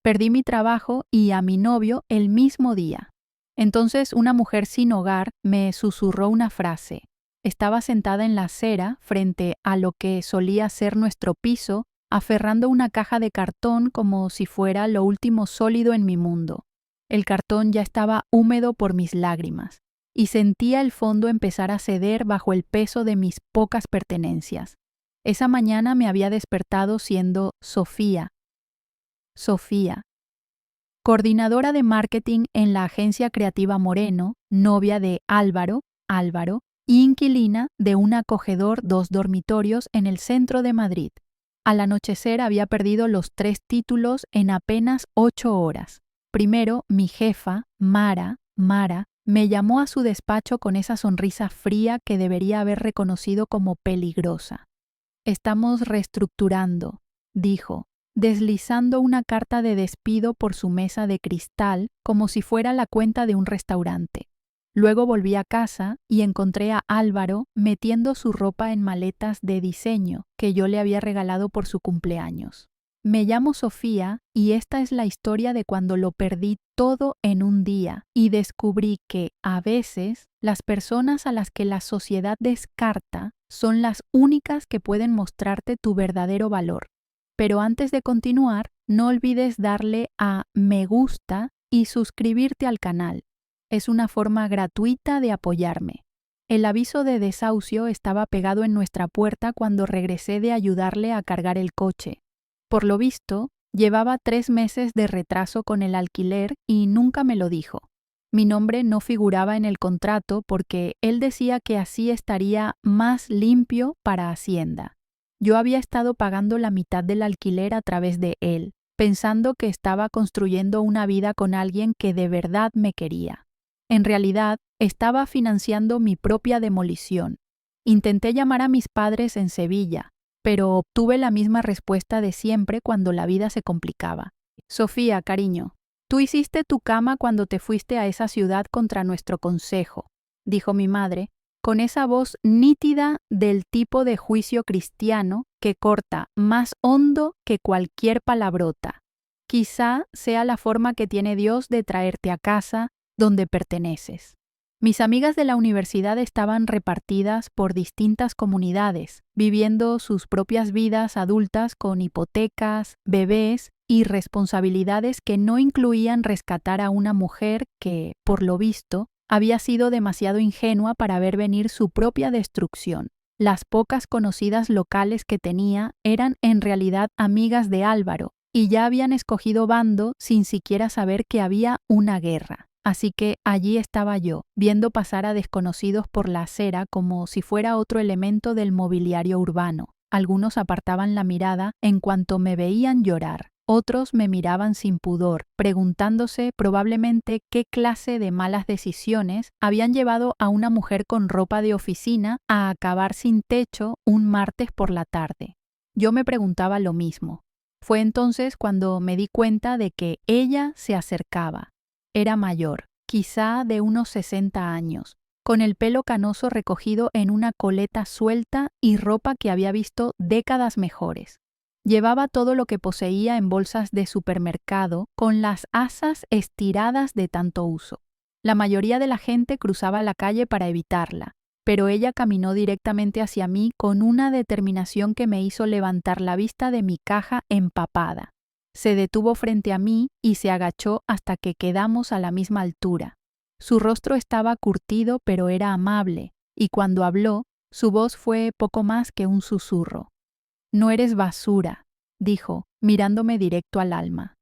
Perdí mi trabajo y a mi novio el mismo día. Entonces una mujer sin hogar me susurró una frase. Estaba sentada en la acera frente a lo que solía ser nuestro piso, aferrando una caja de cartón como si fuera lo último sólido en mi mundo. El cartón ya estaba húmedo por mis lágrimas, y sentía el fondo empezar a ceder bajo el peso de mis pocas pertenencias. Esa mañana me había despertado siendo Sofía, coordinadora de marketing en la agencia creativa Moreno, novia de Álvaro, y inquilina de un acogedor 2 dormitorios en el centro de Madrid. Al anochecer había perdido los 3 títulos en apenas 8 horas. Primero, mi jefa, Mara, me llamó a su despacho con esa sonrisa fría que debería haber reconocido como peligrosa. Estamos reestructurando, dijo, deslizando una carta de despido por su mesa de cristal como si fuera la cuenta de un restaurante. Luego volví a casa y encontré a Álvaro metiendo su ropa en maletas de diseño que yo le había regalado por su cumpleaños. Me llamo Sofía y esta es la historia de cuando lo perdí todo en un día y descubrí que, a veces, las personas a las que la sociedad descarta son las únicas que pueden mostrarte tu verdadero valor. Pero antes de continuar, no olvides darle a me gusta y suscribirte al canal. Es una forma gratuita de apoyarme. El aviso de desahucio estaba pegado en nuestra puerta cuando regresé de ayudarle a cargar el coche. Por lo visto, llevaba 3 meses de retraso con el alquiler y nunca me lo dijo. Mi nombre no figuraba en el contrato porque él decía que así estaría más limpio para Hacienda. Yo había estado pagando la mitad del alquiler a través de él, pensando que estaba construyendo una vida con alguien que de verdad me quería. En realidad, estaba financiando mi propia demolición. Intenté llamar a mis padres en Sevilla, pero obtuve la misma respuesta de siempre cuando la vida se complicaba. Sofía, cariño, tú hiciste tu cama cuando te fuiste a esa ciudad contra nuestro consejo, dijo mi madre, con esa voz nítida del tipo de juicio cristiano que corta más hondo que cualquier palabrota. Quizá sea la forma que tiene Dios de traerte a casa, donde perteneces. Mis amigas de la universidad estaban repartidas por distintas comunidades, viviendo sus propias vidas adultas con hipotecas, bebés y responsabilidades que no incluían rescatar a una mujer que, por lo visto, había sido demasiado ingenua para ver venir su propia destrucción. Las pocas conocidas locales que tenía eran en realidad amigas de Álvaro y ya habían escogido bando sin siquiera saber que había una guerra. Así que allí estaba yo, viendo pasar a desconocidos por la acera como si fuera otro elemento del mobiliario urbano. Algunos apartaban la mirada en cuanto me veían llorar. Otros me miraban sin pudor, preguntándose probablemente qué clase de malas decisiones habían llevado a una mujer con ropa de oficina a acabar sin techo un martes por la tarde. Yo me preguntaba lo mismo. Fue entonces cuando me di cuenta de que ella se acercaba. Era mayor, quizá de unos 60 años, con el pelo canoso recogido en una coleta suelta y ropa que había visto décadas mejores. Llevaba todo lo que poseía en bolsas de supermercado, con las asas estiradas de tanto uso. La mayoría de la gente cruzaba la calle para evitarla, pero ella caminó directamente hacia mí con una determinación que me hizo levantar la vista de mi caja empapada. Se detuvo frente a mí y se agachó hasta que quedamos a la misma altura. Su rostro estaba curtido, pero era amable, y cuando habló, su voz fue poco más que un susurro. «No eres basura», dijo, mirándome directo al alma.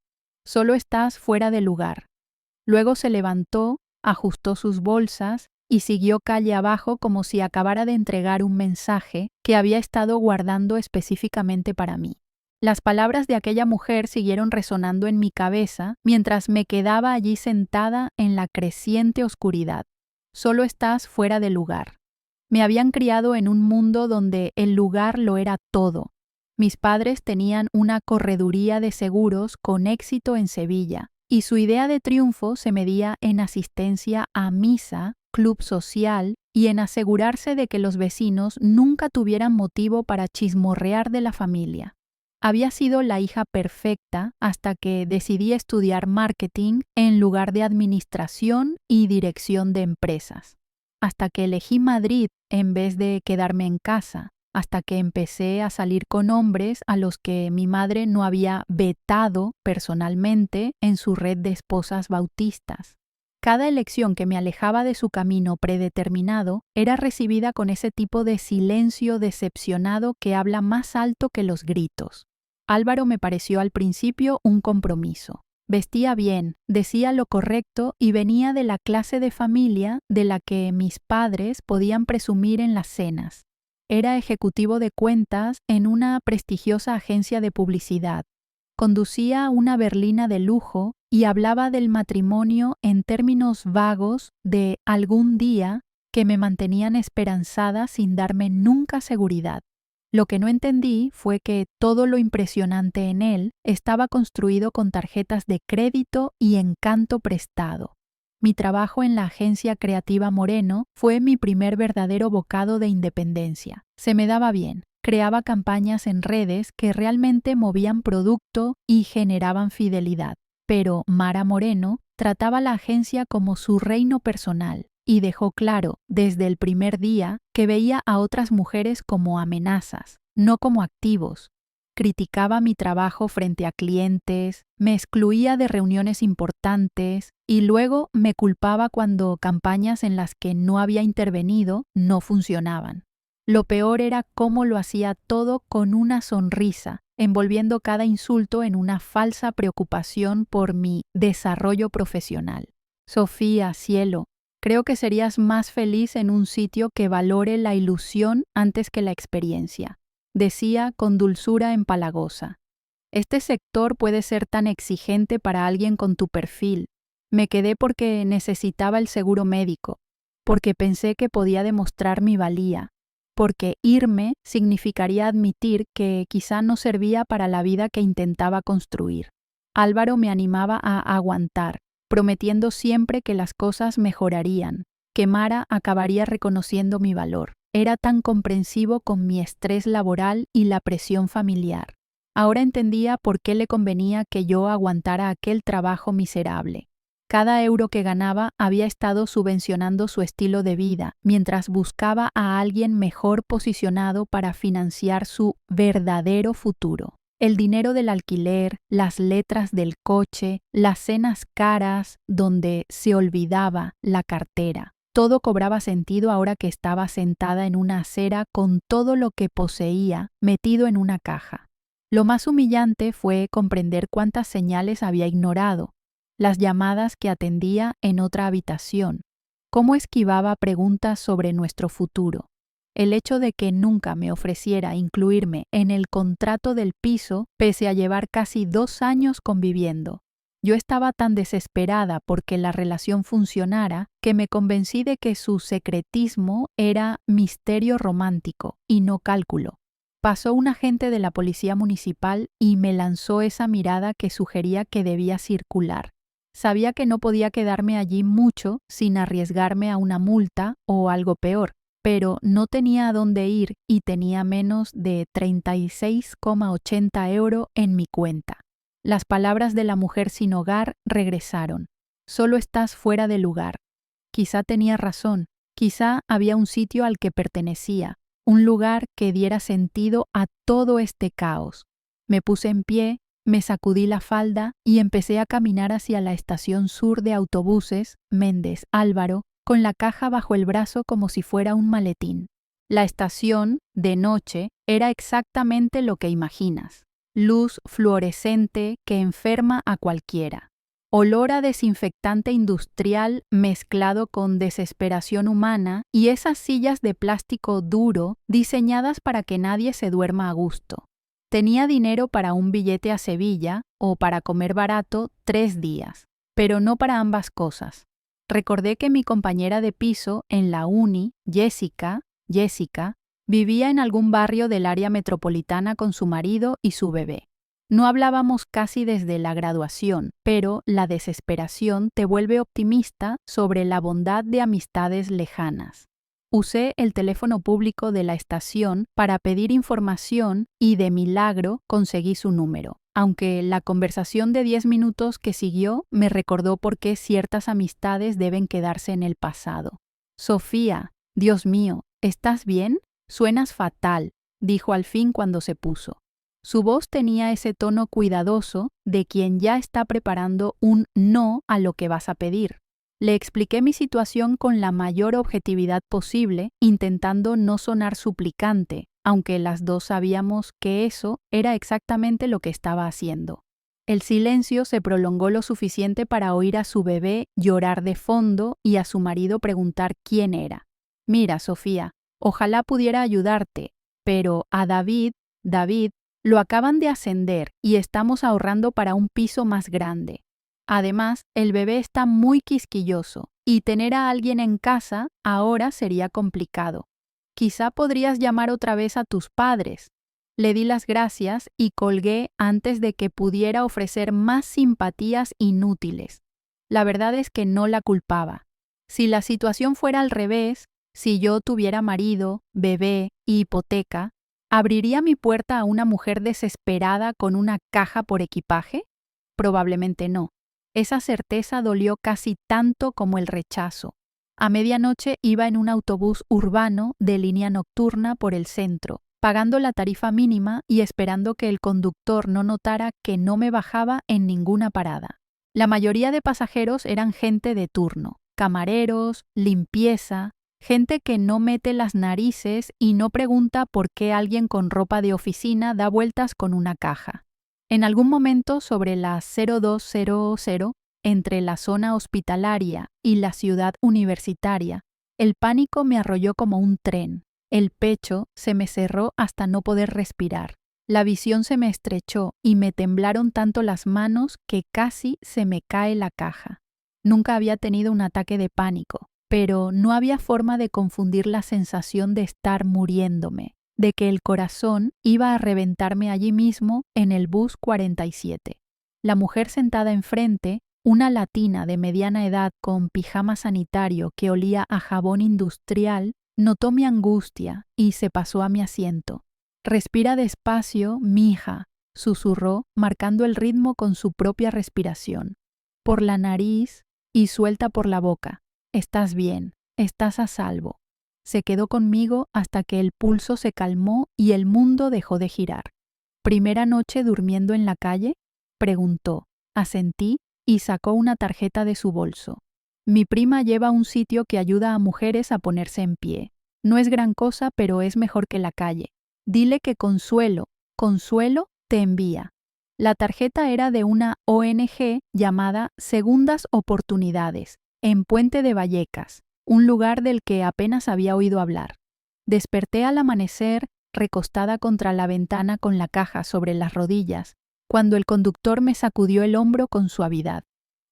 «Solo estás fuera de lugar». Luego se levantó, ajustó sus bolsas y siguió calle abajo como si acabara de entregar un mensaje que había estado guardando específicamente para mí. Las palabras de aquella mujer siguieron resonando en mi cabeza mientras me quedaba allí sentada en la creciente oscuridad. Solo estás fuera de lugar. Me habían criado en un mundo donde el lugar lo era todo. Mis padres tenían una correduría de seguros con éxito en Sevilla, y su idea de triunfo se medía en asistencia a misa, club social y en asegurarse de que los vecinos nunca tuvieran motivo para chismorrear de la familia. Había sido la hija perfecta hasta que decidí estudiar marketing en lugar de administración y dirección de empresas. Hasta que elegí Madrid en vez de quedarme en casa. Hasta que empecé a salir con hombres a los que mi madre no había vetado personalmente en su red de esposas bautistas. Cada elección que me alejaba de su camino predeterminado era recibida con ese tipo de silencio decepcionado que habla más alto que los gritos. Álvaro me pareció al principio un compromiso. Vestía bien, decía lo correcto y venía de la clase de familia de la que mis padres podían presumir en las cenas. Era ejecutivo de cuentas en una prestigiosa agencia de publicidad. Conducía una berlina de lujo y hablaba del matrimonio en términos vagos de algún día que me mantenían esperanzada sin darme nunca seguridad. Lo que no entendí fue que todo lo impresionante en él estaba construido con tarjetas de crédito y encanto prestado. Mi trabajo en la agencia creativa Moreno fue mi primer verdadero bocado de independencia. Se me daba bien. Creaba campañas en redes que realmente movían producto y generaban fidelidad. Pero Mara Moreno trataba la agencia como su reino personal y dejó claro desde el primer día que veía a otras mujeres como amenazas, no como activos. Criticaba mi trabajo frente a clientes, me excluía de reuniones importantes y luego me culpaba cuando campañas en las que no había intervenido no funcionaban. Lo peor era cómo lo hacía todo con una sonrisa, envolviendo cada insulto en una falsa preocupación por mi desarrollo profesional. Sofía, cielo, creo que serías más feliz en un sitio que valore la ilusión antes que la experiencia, decía con dulzura empalagosa. Este sector puede ser tan exigente para alguien con tu perfil. Me quedé porque necesitaba el seguro médico, porque pensé que podía demostrar mi valía, porque irme significaría admitir que quizá no servía para la vida que intentaba construir. Álvaro me animaba a aguantar, prometiendo siempre que las cosas mejorarían, que Mara acabaría reconociendo mi valor. Era tan comprensivo con mi estrés laboral y la presión familiar. Ahora entendía por qué le convenía que yo aguantara aquel trabajo miserable. Cada euro que ganaba había estado subvencionando su estilo de vida, mientras buscaba a alguien mejor posicionado para financiar su verdadero futuro. El dinero del alquiler, las letras del coche, las cenas caras donde se olvidaba la cartera. Todo cobraba sentido ahora que estaba sentada en una acera con todo lo que poseía metido en una caja. Lo más humillante fue comprender cuántas señales había ignorado. Las llamadas que atendía en otra habitación, cómo esquivaba preguntas sobre nuestro futuro. El hecho de que nunca me ofreciera incluirme en el contrato del piso pese a llevar casi 2 años conviviendo. Yo estaba tan desesperada porque la relación funcionara que me convencí de que su secretismo era misterio romántico y no cálculo. Pasó un agente de la policía municipal y me lanzó esa mirada que sugería que debía circular. Sabía que no podía quedarme allí mucho sin arriesgarme a una multa o algo peor, pero no tenía a dónde ir y tenía menos de 36,80 € en mi cuenta. Las palabras de la mujer sin hogar regresaron. Solo estás fuera de lugar. Quizá tenía razón, quizá había un sitio al que pertenecía, un lugar que diera sentido a todo este caos. Me puse en pie, me sacudí la falda y empecé a caminar hacia la estación sur de autobuses Méndez Álvaro, con la caja bajo el brazo como si fuera un maletín. La estación, de noche, era exactamente lo que imaginas. Luz fluorescente que enferma a cualquiera. Olor a desinfectante industrial mezclado con desesperación humana y esas sillas de plástico duro diseñadas para que nadie se duerma a gusto. Tenía dinero para un billete a Sevilla o para comer barato 3 días, pero no para ambas cosas. Recordé que mi compañera de piso en la uni, Jessica, vivía en algún barrio del área metropolitana con su marido y su bebé. No hablábamos casi desde la graduación, pero la desesperación te vuelve optimista sobre la bondad de amistades lejanas. Usé el teléfono público de la estación para pedir información y de milagro conseguí su número, aunque la conversación de 10 minutos que siguió me recordó por qué ciertas amistades deben quedarse en el pasado. Sofía, Dios mío, ¿estás bien? Suenas fatal, dijo al fin cuando se puso. Su voz tenía ese tono cuidadoso de quien ya está preparando un no a lo que vas a pedir. Le expliqué mi situación con la mayor objetividad posible, intentando no sonar suplicante, aunque las dos sabíamos que eso era exactamente lo que estaba haciendo. El silencio se prolongó lo suficiente para oír a su bebé llorar de fondo y a su marido preguntar quién era. Mira, Sofía, ojalá pudiera ayudarte, pero a David, lo acaban de ascender y estamos ahorrando para un piso más grande. Además, el bebé está muy quisquilloso y tener a alguien en casa ahora sería complicado. Quizá podrías llamar otra vez a tus padres. Le di las gracias y colgué antes de que pudiera ofrecer más simpatías inútiles. La verdad es que no la culpaba. Si la situación fuera al revés, si yo tuviera marido, bebé y hipoteca, ¿abriría mi puerta a una mujer desesperada con una caja por equipaje? Probablemente no. Esa certeza dolió casi tanto como el rechazo. A medianoche iba en un autobús urbano de línea nocturna por el centro, pagando la tarifa mínima y esperando que el conductor no notara que no me bajaba en ninguna parada. La mayoría de pasajeros eran gente de turno, camareros, limpieza, gente que no mete las narices y no pregunta por qué alguien con ropa de oficina da vueltas con una caja. En algún momento sobre las 0200, entre la zona hospitalaria y la ciudad universitaria, el pánico me arrolló como un tren. El pecho se me cerró hasta no poder respirar. La visión se me estrechó y me temblaron tanto las manos que casi se me cae la caja. Nunca había tenido un ataque de pánico, pero no había forma de confundir la sensación de estar muriéndome, de que el corazón iba a reventarme allí mismo en el bus 47. La mujer sentada enfrente, una latina de mediana edad con pijama sanitario que olía a jabón industrial, notó mi angustia y se pasó a mi asiento. Respira despacio, mija, susurró, marcando el ritmo con su propia respiración. Por la nariz y suelta por la boca. Estás bien, estás a salvo. Se quedó conmigo hasta que el pulso se calmó y el mundo dejó de girar. ¿Primera noche durmiendo en la calle? Preguntó. Asentí y sacó una tarjeta de su bolso. Mi prima lleva un sitio que ayuda a mujeres a ponerse en pie. No es gran cosa, pero es mejor que la calle. Dile que Consuelo te envía. La tarjeta era de una ONG llamada Segundas Oportunidades, en Puente de Vallecas, un lugar del que apenas había oído hablar. Desperté al amanecer, recostada contra la ventana con la caja sobre las rodillas, cuando el conductor me sacudió el hombro con suavidad.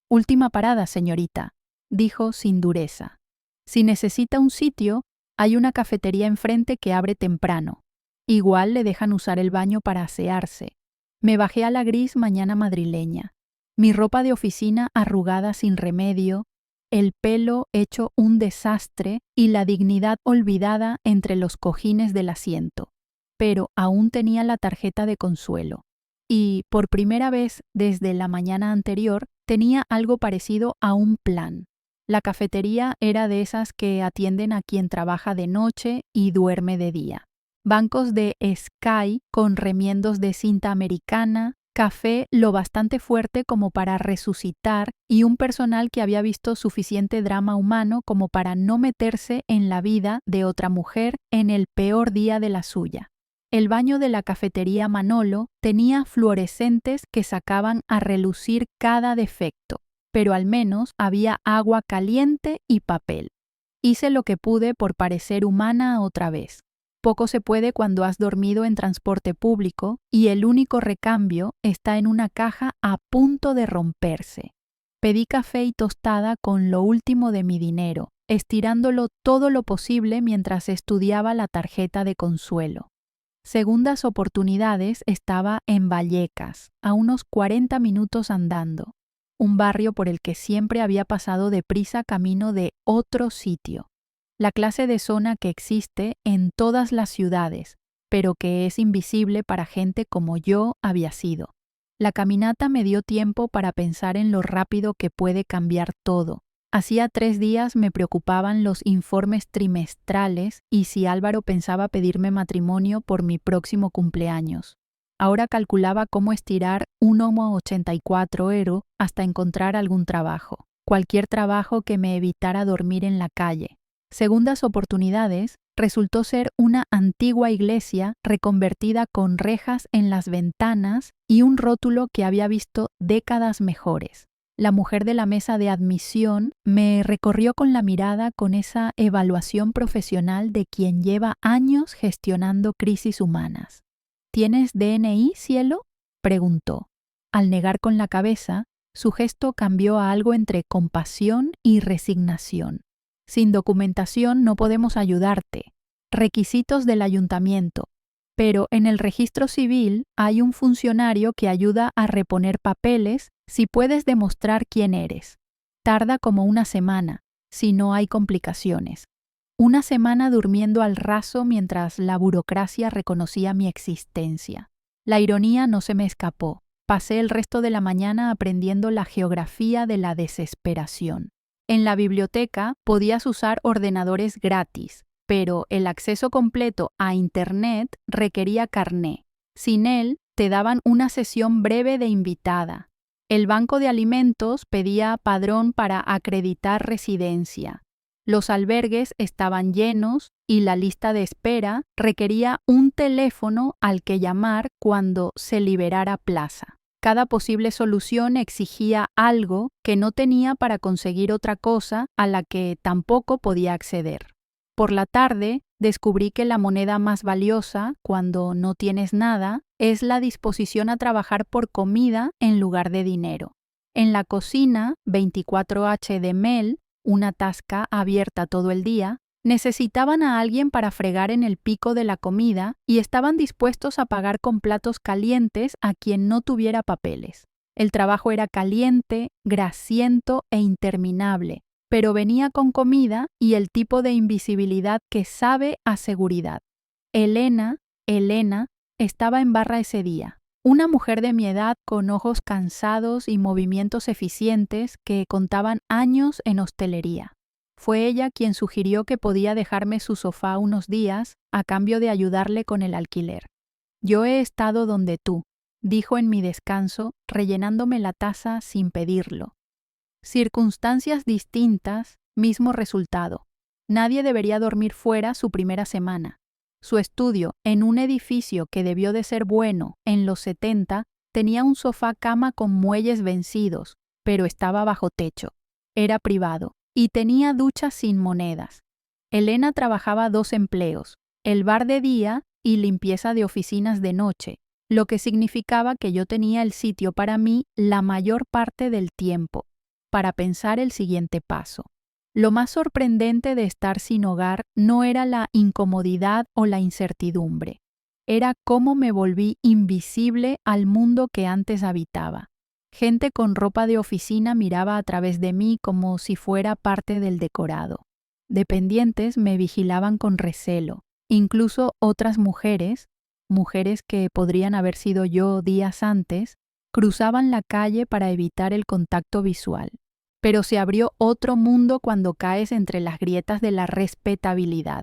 Última parada, señorita, dijo sin dureza. Si necesita un sitio, hay una cafetería enfrente que abre temprano. Igual le dejan usar el baño para asearse. Me bajé a la gris mañana madrileña. Mi ropa de oficina arrugada sin remedio, el pelo hecho un desastre y la dignidad olvidada entre los cojines del asiento. Pero aún tenía la tarjeta de Consuelo. Y, por primera vez desde la mañana anterior, tenía algo parecido a un plan. La cafetería era de esas que atienden a quien trabaja de noche y duerme de día. Bancos de Sky con remiendos de cinta americana, café lo bastante fuerte como para resucitar y un personal que había visto suficiente drama humano como para no meterse en la vida de otra mujer en el peor día de la suya. El baño de la cafetería Manolo tenía fluorescentes que sacaban a relucir cada defecto, pero al menos había agua caliente y papel. Hice lo que pude por parecer humana otra vez. Poco se puede cuando has dormido en transporte público y el único recambio está en una caja a punto de romperse. Pedí café y tostada con lo último de mi dinero, estirándolo todo lo posible mientras estudiaba la tarjeta de Consuelo. Segundas Oportunidades estaba en Vallecas, a unos 40 minutos andando, un barrio por el que siempre había pasado deprisa camino de otro sitio. la clase de zona que existe en todas las ciudades, pero que es invisible para gente como yo había sido. La caminata me dio tiempo para pensar en lo rápido que puede cambiar todo. Hacía 3 días me preocupaban los informes trimestrales y si Álvaro pensaba pedirme matrimonio por mi próximo cumpleaños. Ahora calculaba cómo estirar 1,84 € hasta encontrar algún trabajo. Cualquier trabajo que me evitara dormir en la calle. Segundas oportunidades resultó ser una antigua iglesia reconvertida con rejas en las ventanas y un rótulo que había visto décadas mejores. La mujer de la mesa de admisión me recorrió con la mirada con esa evaluación profesional de quien lleva años gestionando crisis humanas. ¿Tienes DNI, cielo?, preguntó. Al negar con la cabeza, su gesto cambió a algo entre compasión y resignación. Sin documentación no podemos ayudarte. Requisitos del ayuntamiento. Pero en el registro civil hay un funcionario que ayuda a reponer papeles si puedes demostrar quién eres. Tarda como 1 semana, si no hay complicaciones. 1 semana durmiendo al raso mientras la burocracia reconocía mi existencia. La ironía no se me escapó. Pasé el resto de la mañana aprendiendo la geografía de la desesperación. En la biblioteca podías usar ordenadores gratis, pero el acceso completo a Internet requería carné. Sin él, te daban una sesión breve de invitada. El banco de alimentos pedía padrón para acreditar residencia. Los albergues estaban llenos y la lista de espera requería un teléfono al que llamar cuando se liberara plaza. Cada posible solución exigía algo que no tenía para conseguir otra cosa a la que tampoco podía acceder. Por la tarde, descubrí que la moneda más valiosa, cuando no tienes nada, es la disposición a trabajar por comida en lugar de dinero. En la cocina 24H de Mel, una tasca abierta todo el día, necesitaban a alguien para fregar en el pico de la comida y estaban dispuestos a pagar con platos calientes a quien no tuviera papeles. El trabajo era caliente, grasiento e interminable, pero venía con comida y el tipo de invisibilidad que sabe a seguridad. Elena, estaba en barra ese día. Una mujer de mi edad con ojos cansados y movimientos eficientes que contaban años en hostelería. Fue ella quien sugirió que podía dejarme su sofá unos días a cambio de ayudarle con el alquiler. Yo he estado donde tú, dijo en mi descanso, rellenándome la taza sin pedirlo. Circunstancias distintas, mismo resultado. Nadie debería dormir fuera su primera semana. Su estudio, en un edificio que debió de ser bueno en los 70, tenía un sofá cama con muelles vencidos, pero estaba bajo techo. Era privado y tenía ducha sin monedas. Elena trabajaba 2 empleos, el bar de día y limpieza de oficinas de noche, lo que significaba que yo tenía el sitio para mí la mayor parte del tiempo, para pensar el siguiente paso. Lo más sorprendente de estar sin hogar no era la incomodidad o la incertidumbre, era cómo me volví invisible al mundo que antes habitaba. Gente con ropa de oficina miraba a través de mí como si fuera parte del decorado. Dependientes me vigilaban con recelo, incluso otras mujeres que podrían haber sido yo días antes, cruzaban la calle para evitar el contacto visual. Pero se abrió otro mundo cuando caes entre las grietas de la respetabilidad.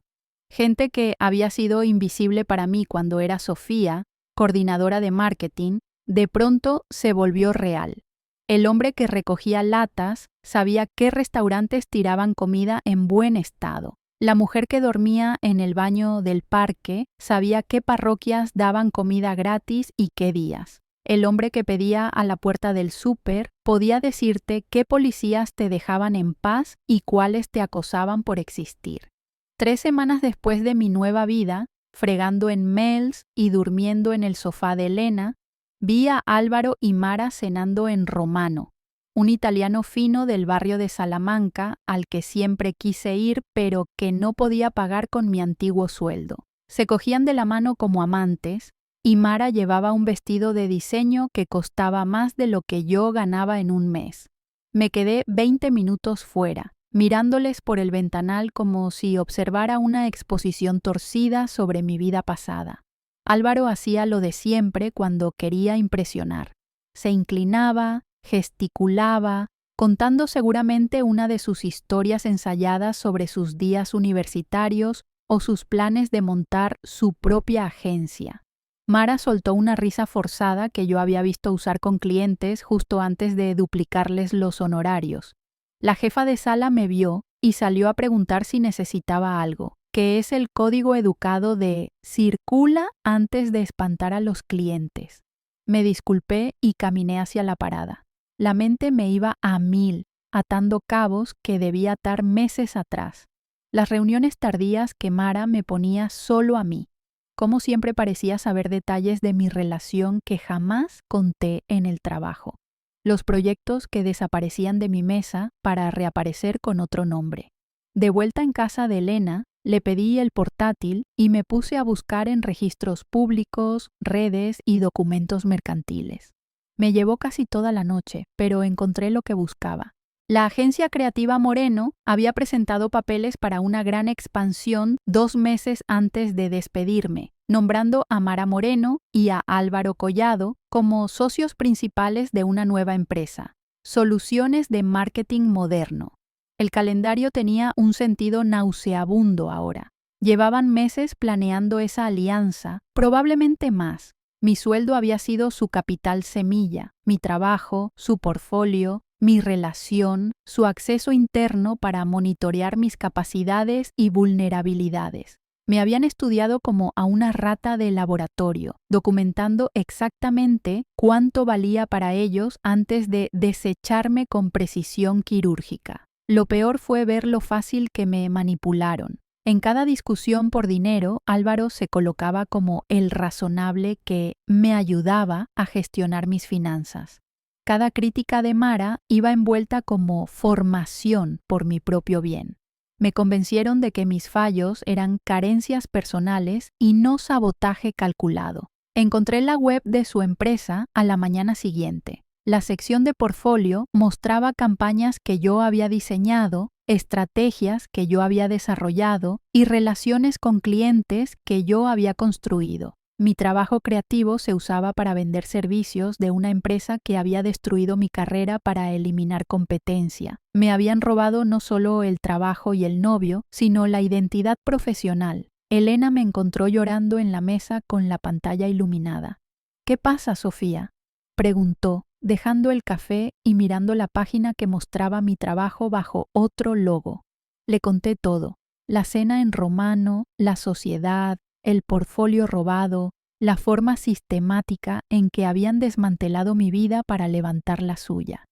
Gente que había sido invisible para mí cuando era Sofía, coordinadora de marketing, de pronto se volvió real. El hombre que recogía latas sabía qué restaurantes tiraban comida en buen estado. La mujer que dormía en el baño del parque sabía qué parroquias daban comida gratis y qué días. El hombre que pedía a la puerta del súper podía decirte qué policías te dejaban en paz y cuáles te acosaban por existir. 3 semanas después de mi nueva vida, fregando en Mel's y durmiendo en el sofá de Elena, vi a Álvaro y Mara cenando en Romano, un italiano fino del barrio de Salamanca al que siempre quise ir pero que no podía pagar con mi antiguo sueldo. Se cogían de la mano como amantes y Mara llevaba un vestido de diseño que costaba más de lo que yo ganaba en un mes. Me quedé 20 minutos fuera, mirándoles por el ventanal como si observara una exposición torcida sobre mi vida pasada. Álvaro hacía lo de siempre cuando quería impresionar. Se inclinaba, gesticulaba, contando seguramente una de sus historias ensayadas sobre sus días universitarios o sus planes de montar su propia agencia. Mara soltó una risa forzada que yo había visto usar con clientes justo antes de duplicarles los honorarios. La jefa de sala me vio y salió a preguntar si necesitaba algo, que es el código educado de circula antes de espantar a los clientes. Me disculpé y caminé hacia la parada. La mente me iba a 1000, atando cabos que debía atar meses atrás. Las reuniones tardías que Mara me ponía solo a mí. Como siempre parecía saber detalles de mi relación que jamás conté en el trabajo. Los proyectos que desaparecían de mi mesa para reaparecer con otro nombre. De vuelta en casa de Elena, le pedí el portátil y me puse a buscar en registros públicos, redes y documentos mercantiles. Me llevó casi toda la noche, pero encontré lo que buscaba. La agencia creativa Moreno había presentado papeles para una gran expansión 2 meses antes de despedirme, nombrando a Mara Moreno y a Álvaro Collado como socios principales de una nueva empresa, Soluciones de Marketing Moderno. El calendario tenía un sentido nauseabundo ahora. Llevaban meses planeando esa alianza, probablemente más. Mi sueldo había sido su capital semilla, mi trabajo, su portfolio, mi relación, su acceso interno para monitorear mis capacidades y vulnerabilidades. Me habían estudiado como a una rata de laboratorio, documentando exactamente cuánto valía para ellos antes de desecharme con precisión quirúrgica. Lo peor fue ver lo fácil que me manipularon. En cada discusión por dinero, Álvaro se colocaba como el razonable que me ayudaba a gestionar mis finanzas. Cada crítica de Mara iba envuelta como formación por mi propio bien. Me convencieron de que mis fallos eran carencias personales y no sabotaje calculado. Encontré la web de su empresa a la mañana siguiente. La sección de portfolio mostraba campañas que yo había diseñado, estrategias que yo había desarrollado y relaciones con clientes que yo había construido. Mi trabajo creativo se usaba para vender servicios de una empresa que había destruido mi carrera para eliminar competencia. Me habían robado no solo el trabajo y el novio, sino la identidad profesional. Elena me encontró llorando en la mesa con la pantalla iluminada. ¿Qué pasa, Sofía?, preguntó, dejando el café y mirando la página que mostraba mi trabajo bajo otro logo. Le conté todo: la cena en romano, la sociedad, el portfolio robado, la forma sistemática en que habían desmantelado mi vida para levantar la suya.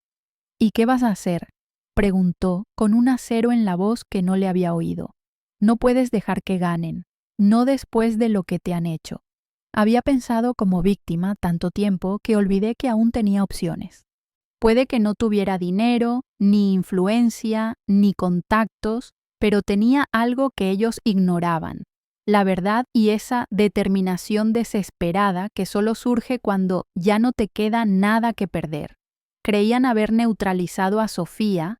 ¿Y qué vas a hacer?, preguntó, con un acero en la voz que no le había oído. No puedes dejar que ganen, no después de lo que te han hecho. Había pensado como víctima tanto tiempo que olvidé que aún tenía opciones. Puede que no tuviera dinero, ni influencia, ni contactos, pero tenía algo que ellos ignoraban: la verdad y esa determinación desesperada que solo surge cuando ya no te queda nada que perder. Creían haber neutralizado a Sofía,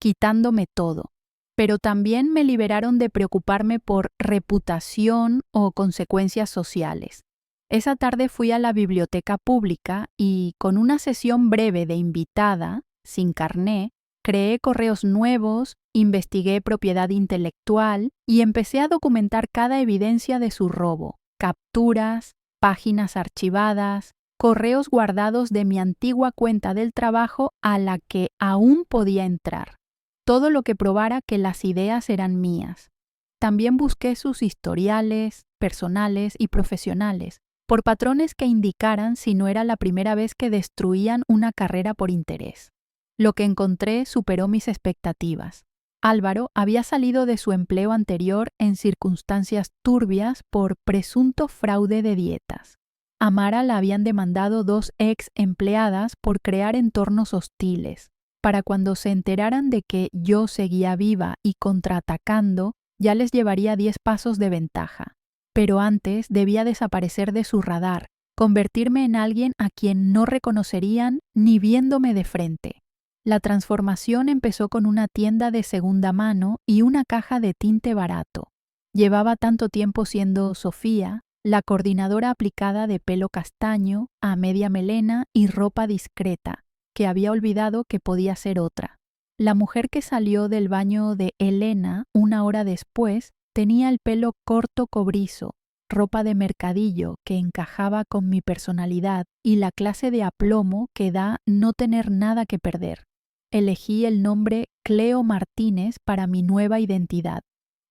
quitándome todo, pero también me liberaron de preocuparme por reputación o consecuencias sociales. Esa tarde fui a la biblioteca pública y, con una sesión breve de invitada, sin carné, creé correos nuevos, investigué propiedad intelectual y empecé a documentar cada evidencia de su robo: capturas, páginas archivadas, correos guardados de mi antigua cuenta del trabajo a la que aún podía entrar. Todo lo que probara que las ideas eran mías. También busqué sus historiales, personales y profesionales, por patrones que indicaran si no era la primera vez que destruían una carrera por interés. Lo que encontré superó mis expectativas. Álvaro había salido de su empleo anterior en circunstancias turbias por presunto fraude de dietas. A Mara la habían demandado 2 ex empleadas por crear entornos hostiles. Para cuando se enteraran de que yo seguía viva y contraatacando, ya les llevaría 10 pasos de ventaja. Pero antes debía desaparecer de su radar, convertirme en alguien a quien no reconocerían ni viéndome de frente. La transformación empezó con una tienda de segunda mano y una caja de tinte barato. Llevaba tanto tiempo siendo Sofía, la coordinadora aplicada de pelo castaño, a media melena y ropa discreta, que había olvidado que podía ser otra. La mujer que salió del baño de Elena una hora después tenía el pelo corto cobrizo, ropa de mercadillo que encajaba con mi personalidad y la clase de aplomo que da no tener nada que perder. Elegí el nombre Cleo Martínez para mi nueva identidad,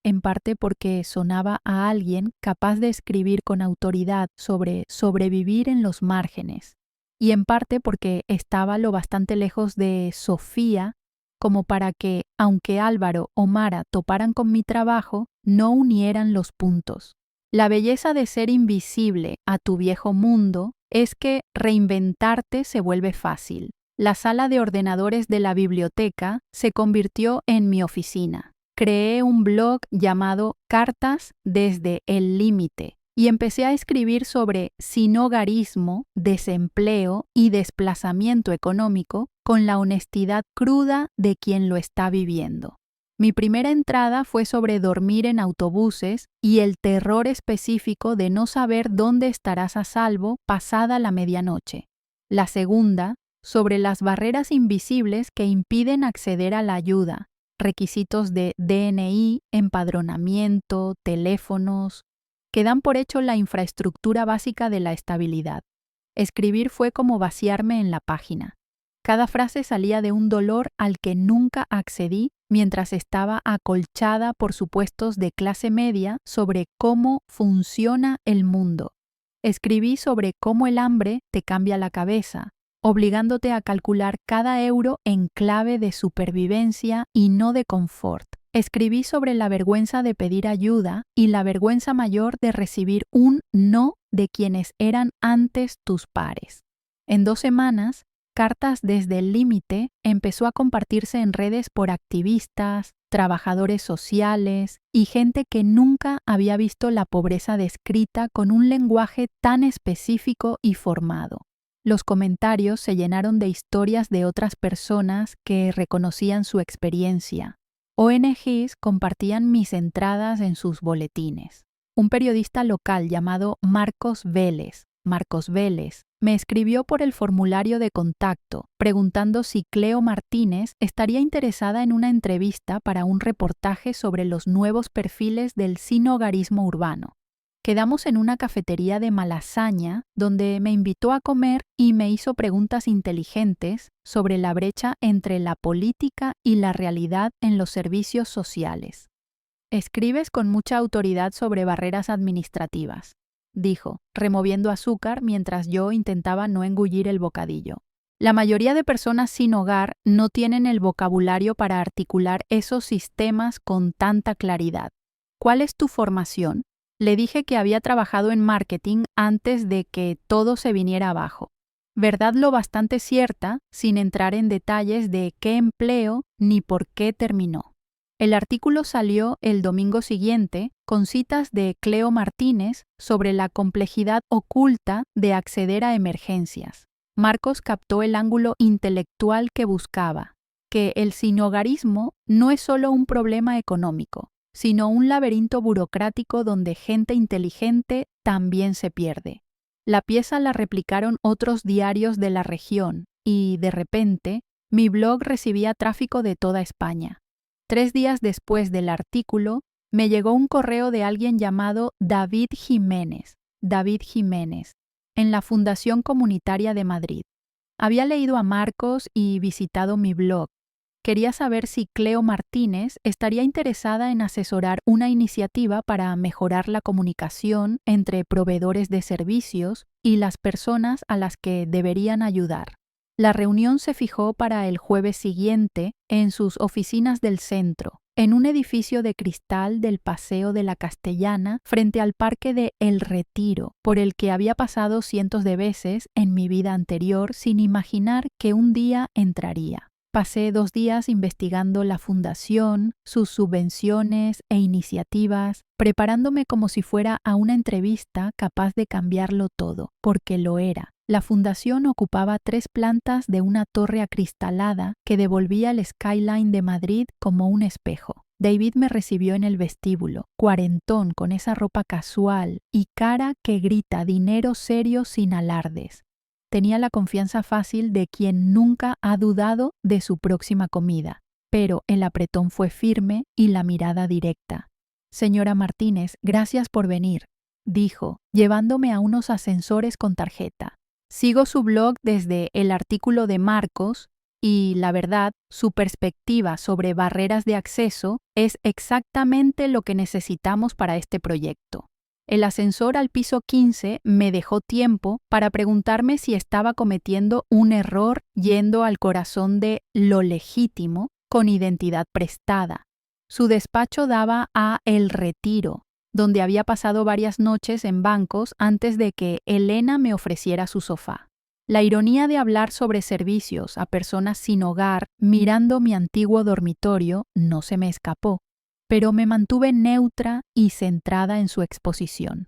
en parte porque sonaba a alguien capaz de escribir con autoridad sobre sobrevivir en los márgenes, y en parte porque estaba lo bastante lejos de Sofía como para que, aunque Álvaro o Mara toparan con mi trabajo, no unieran los puntos. La belleza de ser invisible a tu viejo mundo es que reinventarte se vuelve fácil. La sala de ordenadores de la biblioteca se convirtió en mi oficina. Creé un blog llamado Cartas desde el Límite y empecé a escribir sobre sinhogarismo, desempleo y desplazamiento económico con la honestidad cruda de quien lo está viviendo. Mi primera entrada fue sobre dormir en autobuses y el terror específico de no saber dónde estarás a salvo pasada la medianoche. La segunda, sobre las barreras invisibles que impiden acceder a la ayuda, requisitos de DNI, empadronamiento, teléfonos, que dan por hecho la infraestructura básica de la estabilidad. Escribir fue como vaciarme en la página. Cada frase salía de un dolor al que nunca accedí mientras estaba acolchada por supuestos de clase media sobre cómo funciona el mundo. Escribí sobre cómo el hambre te cambia la cabeza, obligándote a calcular cada euro en clave de supervivencia y no de confort. Escribí sobre la vergüenza de pedir ayuda y la vergüenza mayor de recibir un no de quienes eran antes tus pares. En 2 semanas, Cartas desde el Límite empezó a compartirse en redes por activistas, trabajadores sociales y gente que nunca había visto la pobreza descrita con un lenguaje tan específico y formado. Los comentarios se llenaron de historias de otras personas que reconocían su experiencia. ONGs compartían mis entradas en sus boletines. Un periodista local llamado Marcos Vélez, me escribió por el formulario de contacto, preguntando si Cleo Martínez estaría interesada en una entrevista para un reportaje sobre los nuevos perfiles del sinhogarismo urbano. Quedamos en una cafetería de Malasaña, donde me invitó a comer y me hizo preguntas inteligentes sobre la brecha entre la política y la realidad en los servicios sociales. Escribes con mucha autoridad sobre barreras administrativas, dijo, removiendo azúcar mientras yo intentaba no engullir el bocadillo. La mayoría de personas sin hogar no tienen el vocabulario para articular esos sistemas con tanta claridad. ¿Cuál es tu formación? Le dije que había trabajado en marketing antes de que todo se viniera abajo. Verdad lo bastante cierta, sin entrar en detalles de qué empleo ni por qué terminó. El artículo salió el domingo siguiente con citas de Cleo Martínez sobre la complejidad oculta de acceder a emergencias. Marcos captó el ángulo intelectual que buscaba, que el sinhogarismo no es solo un problema económico, sino un laberinto burocrático donde gente inteligente también se pierde. La pieza la replicaron otros diarios de la región y, de repente, mi blog recibía tráfico de toda España. 3 días después del artículo, me llegó un correo de alguien llamado David Jiménez, en la Fundación Comunitaria de Madrid. Había leído a Marcos y visitado mi blog. Quería saber si Cleo Martínez estaría interesada en asesorar una iniciativa para mejorar la comunicación entre proveedores de servicios y las personas a las que deberían ayudar. La reunión se fijó para el jueves siguiente en sus oficinas del centro, en un edificio de cristal del Paseo de la Castellana frente al Parque de El Retiro, por el que había pasado cientos de veces en mi vida anterior sin imaginar que un día entraría. Pasé 2 días investigando la fundación, sus subvenciones e iniciativas, preparándome como si fuera a una entrevista capaz de cambiarlo todo, porque lo era. La fundación ocupaba 3 plantas de una torre acristalada que devolvía el skyline de Madrid como un espejo. David me recibió en el vestíbulo, cuarentón con esa ropa casual y cara que grita dinero serio sin alardes. Tenía la confianza fácil de quien nunca ha dudado de su próxima comida, pero el apretón fue firme y la mirada directa. «Señora Martínez, gracias por venir», dijo, llevándome a unos ascensores con tarjeta. «Sigo su blog desde el artículo de Marcos y, la verdad, su perspectiva sobre barreras de acceso es exactamente lo que necesitamos para este proyecto». El ascensor al piso 15 me dejó tiempo para preguntarme si estaba cometiendo un error yendo al corazón de lo legítimo con identidad prestada. Su despacho daba a El Retiro, donde había pasado varias noches en bancos antes de que Elena me ofreciera su sofá. La ironía de hablar sobre servicios a personas sin hogar mirando mi antiguo dormitorio no se me escapó, pero me mantuve neutra y centrada en su exposición.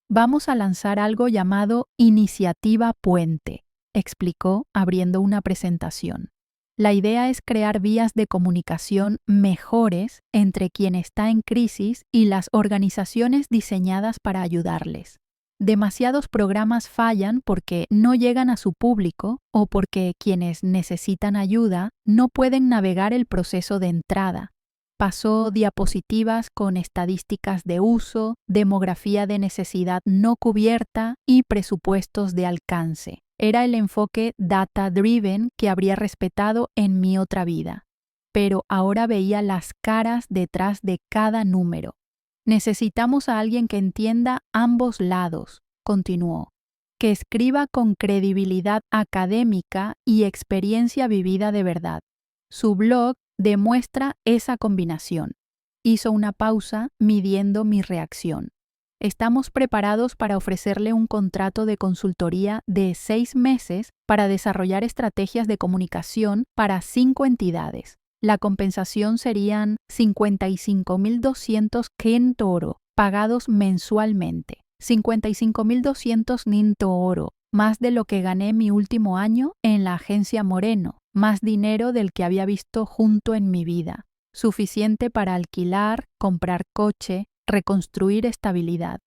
«Vamos a lanzar algo llamado Iniciativa Puente», explicó abriendo una presentación. «La idea es crear vías de comunicación mejores entre quien está en crisis y las organizaciones diseñadas para ayudarles. Demasiados programas fallan porque no llegan a su público o porque quienes necesitan ayuda no pueden navegar el proceso de entrada». Pasó diapositivas con estadísticas de uso, demografía de necesidad no cubierta y presupuestos de alcance. Era el enfoque data-driven que habría respetado en mi otra vida. Pero ahora veía las caras detrás de cada número. «Necesitamos a alguien que entienda ambos lados», continuó, «que escriba con credibilidad académica y experiencia vivida de verdad. Su blog demuestra esa combinación». Hizo una pausa midiendo mi reacción. «Estamos preparados para ofrecerle un contrato de consultoría de 6 meses para desarrollar estrategias de comunicación para 5 entidades. La compensación serían 55.200 Kentoro, pagados mensualmente. 55.200 Nintoro, más de lo que gané mi último año en la agencia Moreno, más dinero del que había visto junto en mi vida. Suficiente para alquilar, comprar coche, reconstruir estabilidad.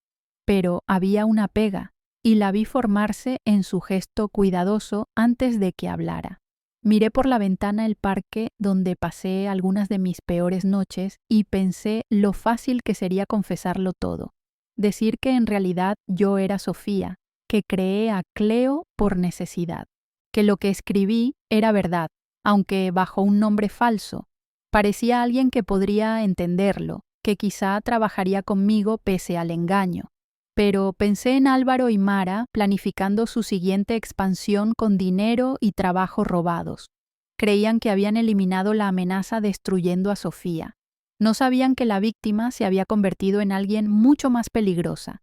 Pero había una pega, y la vi formarse en su gesto cuidadoso antes de que hablara. Miré por la ventana el parque donde pasé algunas de mis peores noches y pensé lo fácil que sería confesarlo todo. Decir que en realidad yo era Sofía, que creé a Cleo por necesidad. Que lo que escribí era verdad, aunque bajo un nombre falso. Parecía alguien que podría entenderlo, que quizá trabajaría conmigo pese al engaño. Pero pensé en Álvaro y Mara planificando su siguiente expansión con dinero y trabajo robados. Creían que habían eliminado la amenaza destruyendo a Sofía. No sabían que la víctima se había convertido en alguien mucho más peligrosa.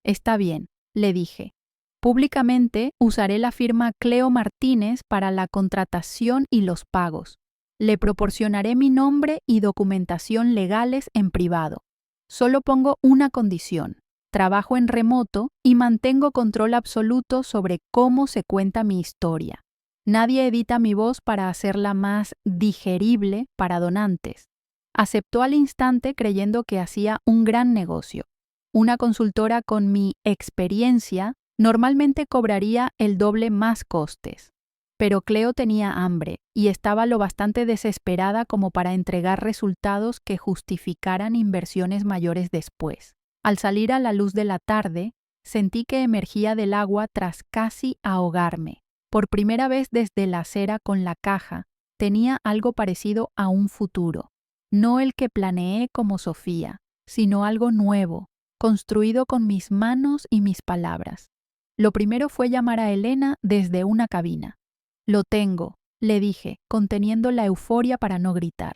«Está bien», le dije. «Públicamente usaré la firma Cleo Martínez para la contratación y los pagos. Le proporcionaré mi nombre y documentación legales en privado. Solo pongo una condición. Trabajo en remoto y mantengo control absoluto sobre cómo se cuenta mi historia. Nadie edita mi voz para hacerla más digerible para donantes». Aceptó al instante creyendo que hacía un gran negocio. Una consultora con mi experiencia normalmente cobraría el doble más costes. Pero Cleo tenía hambre y estaba lo bastante desesperada como para entregar resultados que justificaran inversiones mayores después. Al salir a la luz de la tarde, sentí que emergía del agua tras casi ahogarme. Por primera vez desde la acera con la caja, tenía algo parecido a un futuro. No el que planeé como Sofía, sino algo nuevo, construido con mis manos y mis palabras. Lo primero fue llamar a Elena desde una cabina. «Lo tengo», le dije, conteniendo la euforia para no gritar.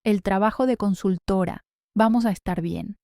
«El trabajo de consultora, vamos a estar bien».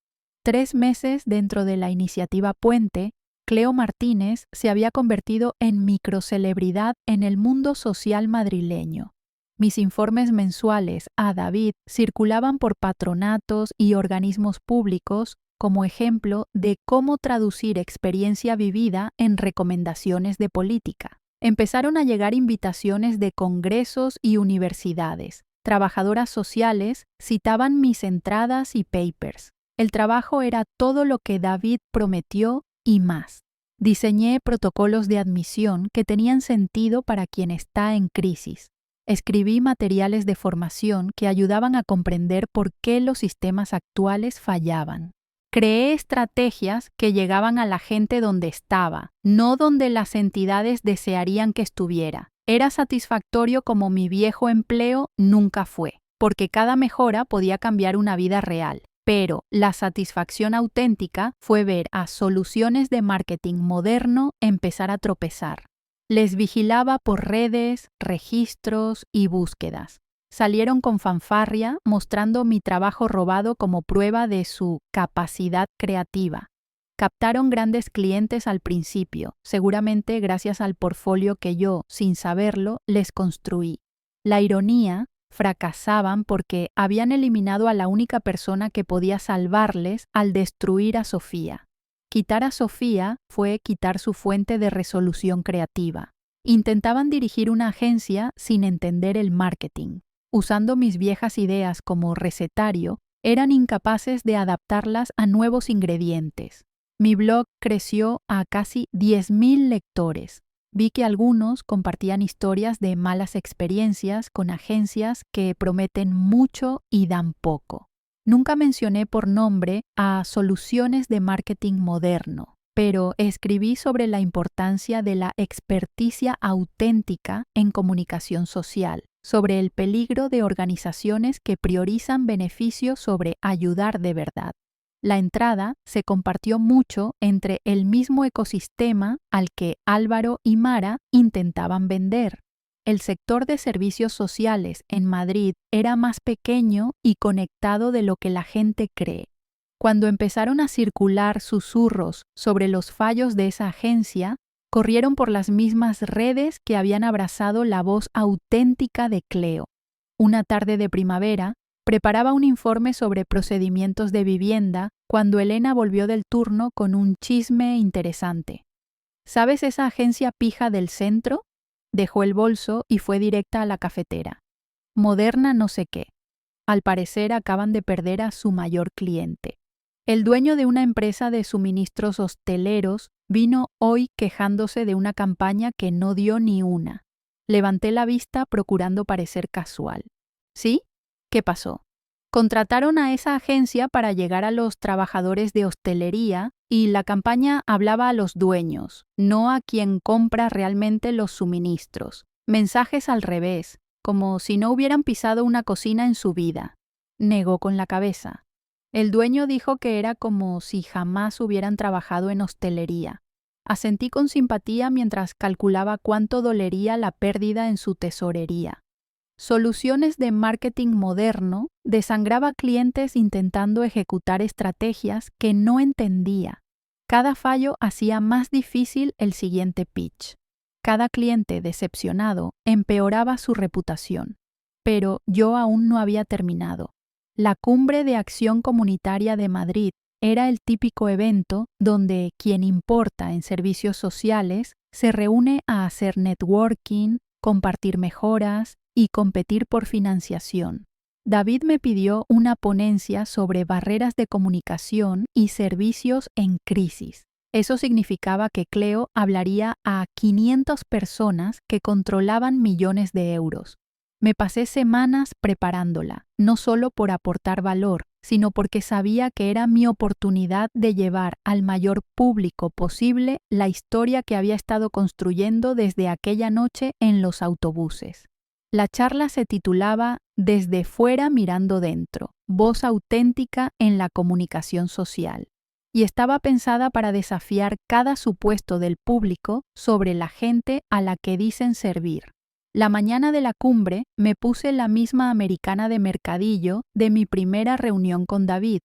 3 meses dentro de la iniciativa Puente, Cleo Martínez se había convertido en microcelebridad en el mundo social madrileño. Mis informes mensuales a David circulaban por patronatos y organismos públicos como ejemplo de cómo traducir experiencia vivida en recomendaciones de política. Empezaron a llegar invitaciones de congresos y universidades. Trabajadoras sociales citaban mis entradas y papers. El trabajo era todo lo que David prometió y más. Diseñé protocolos de admisión que tenían sentido para quien está en crisis. Escribí materiales de formación que ayudaban a comprender por qué los sistemas actuales fallaban. Creé estrategias que llegaban a la gente donde estaba, no donde las entidades desearían que estuviera. Era satisfactorio como mi viejo empleo nunca fue, porque cada mejora podía cambiar una vida real. Pero la satisfacción auténtica fue ver a soluciones de marketing moderno empezar a tropezar. Les vigilaba por redes, registros y búsquedas. Salieron con fanfarria mostrando mi trabajo robado como prueba de su capacidad creativa. Captaron grandes clientes al principio, seguramente gracias al portfolio que yo, sin saberlo, les construí. La ironía, fracasaban porque habían eliminado a la única persona que podía salvarles al destruir a Sofía. Quitar a Sofía fue quitar su fuente de resolución creativa. Intentaban dirigir una agencia sin entender el marketing. Usando mis viejas ideas como recetario, eran incapaces de adaptarlas a nuevos ingredientes. Mi blog creció a casi 10,000 lectores. Vi que algunos compartían historias de malas experiencias con agencias que prometen mucho y dan poco. Nunca mencioné por nombre a soluciones de marketing moderno, pero escribí sobre la importancia de la experticia auténtica en comunicación social, sobre el peligro de organizaciones que priorizan beneficios sobre ayudar de verdad. La entrada se compartió mucho entre el mismo ecosistema al que Álvaro y Mara intentaban vender. El sector de servicios sociales en Madrid era más pequeño y conectado de lo que la gente cree. Cuando empezaron a circular susurros sobre los fallos de esa agencia, corrieron por las mismas redes que habían abrazado la voz auténtica de Cleo. Una tarde de primavera, preparaba un informe sobre procedimientos de vivienda cuando Elena volvió del turno con un chisme interesante. ¿Sabes esa agencia pija del centro? Dejó el bolso y fue directa a la cafetera. Moderna no sé qué. Al parecer acaban de perder a su mayor cliente. El dueño de una empresa de suministros hosteleros vino hoy quejándose de una campaña que no dio ni una. Levanté la vista procurando parecer casual. ¿Sí? ¿Qué pasó? Contrataron a esa agencia para llegar a los trabajadores de hostelería y la campaña hablaba a los dueños, no a quien compra realmente los suministros. Mensajes al revés, como si no hubieran pisado una cocina en su vida. Negó con la cabeza. El dueño dijo que era como si jamás hubieran trabajado en hostelería. Asentí con simpatía mientras calculaba cuánto dolería la pérdida en su tesorería. Soluciones de marketing moderno desangraba clientes intentando ejecutar estrategias que no entendía. Cada fallo hacía más difícil el siguiente pitch. Cada cliente decepcionado empeoraba su reputación. Pero yo aún no había terminado. La Cumbre de Acción Comunitaria de Madrid era el típico evento donde quien importa en servicios sociales se reúne a hacer networking, compartir mejoras y competir por financiación. David me pidió una ponencia sobre barreras de comunicación y servicios en crisis. Eso significaba que Cleo hablaría a 500 personas que controlaban millones de euros. Me pasé semanas preparándola, no solo por aportar valor, sino porque sabía que era mi oportunidad de llevar al mayor público posible la historia que había estado construyendo desde aquella noche en los autobuses. La charla se titulaba Desde fuera mirando dentro, voz auténtica en la comunicación social, y estaba pensada para desafiar cada supuesto del público sobre la gente a la que dicen servir. La mañana de la cumbre me puse la misma americana de mercadillo de mi primera reunión con David,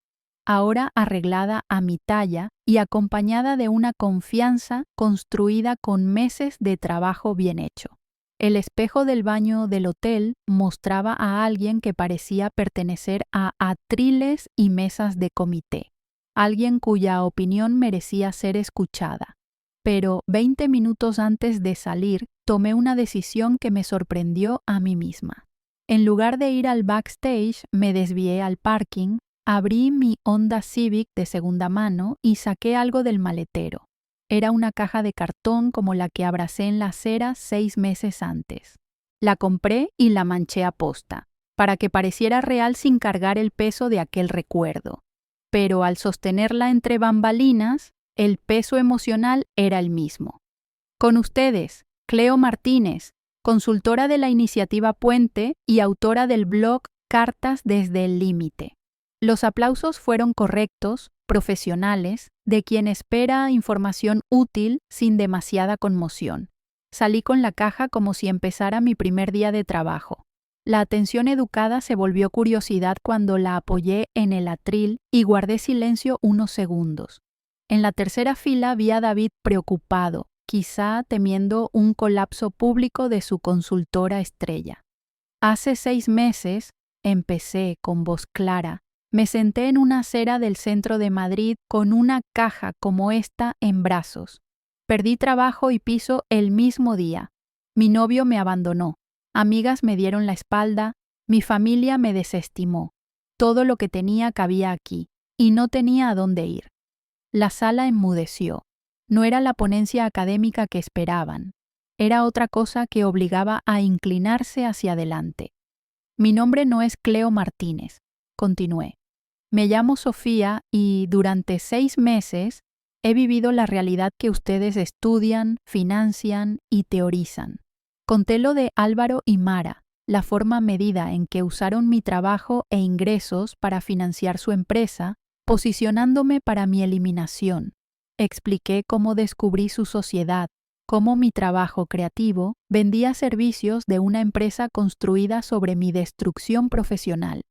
ahora arreglada a mi talla y acompañada de una confianza construida con meses de trabajo bien hecho. El espejo del baño del hotel mostraba a alguien que parecía pertenecer a atriles y mesas de comité. alguien cuya opinión merecía ser escuchada. Pero 20 minutos antes de salir, tomé una decisión que me sorprendió a mí misma. En lugar de ir al backstage, me desvié al parking, abrí mi Honda Civic de segunda mano y saqué algo del maletero. Era una caja de cartón como la que abracé en la acera 6 meses antes. La compré y la manché a posta, para que pareciera real sin cargar el peso de aquel recuerdo. Pero al sostenerla entre bambalinas, el peso emocional era el mismo. Con ustedes, Cleo Martínez, consultora de la Iniciativa Puente y autora del blog Cartas desde el Límite. Los aplausos fueron correctos, profesionales, de quien espera información útil sin demasiada conmoción. Salí con la caja como si empezara mi primer día de trabajo. La atención educada se volvió curiosidad cuando la apoyé en el atril y guardé silencio unos segundos. En la tercera fila vi a David preocupado, quizá temiendo un colapso público de su consultora estrella. Hace 6 meses, empecé con voz clara, me senté en una acera del centro de Madrid con una caja como esta en brazos. Perdí trabajo y piso el mismo día. Mi novio me abandonó. Amigas me dieron la espalda, mi familia me desestimó. Todo lo que tenía cabía aquí, y no tenía a dónde ir. La sala enmudeció. No era la ponencia académica que esperaban. Era otra cosa que obligaba a inclinarse hacia adelante. Mi nombre no es Cleo Martínez, continué. Me llamo Sofía y durante 6 meses he vivido la realidad que ustedes estudian, financian y teorizan. Conté lo de Álvaro y Mara, la forma medida en que usaron mi trabajo e ingresos para financiar su empresa, posicionándome para mi eliminación. Expliqué cómo descubrí su sociedad, cómo mi trabajo creativo vendía servicios de una empresa construida sobre mi destrucción profesional.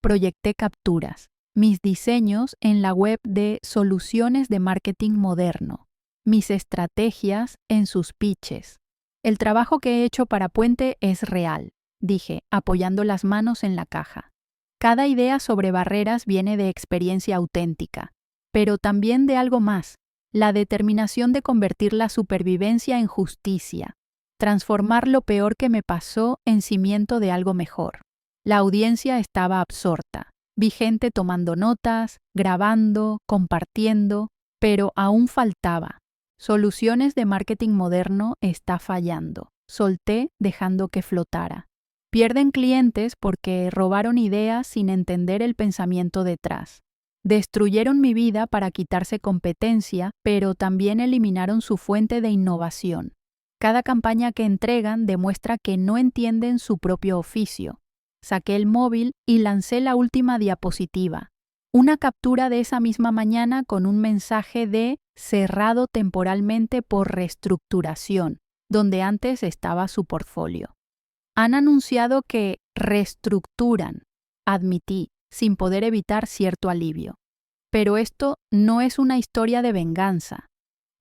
Proyecté capturas, mis diseños en la web de Soluciones de Marketing Moderno, mis estrategias en sus pitches. El trabajo que he hecho para Puente es real, dije, apoyando las manos en la caja. Cada idea sobre barreras viene de experiencia auténtica, pero también de algo más, la determinación de convertir la supervivencia en justicia, transformar lo peor que me pasó en cimiento de algo mejor. La audiencia estaba absorta. Vi gente tomando notas, grabando, compartiendo, pero aún faltaba. Soluciones de Marketing Moderno está fallando. Solté dejando que flotara. Pierden clientes porque robaron ideas sin entender el pensamiento detrás. Destruyeron mi vida para quitarse competencia, pero también eliminaron su fuente de innovación. Cada campaña que entregan demuestra que no entienden su propio oficio. Saqué el móvil y lancé la última diapositiva. Una captura de esa misma mañana con un mensaje de cerrado temporalmente por reestructuración, donde antes estaba su portfolio. Han anunciado que reestructuran, admití, sin poder evitar cierto alivio. Pero esto no es una historia de venganza.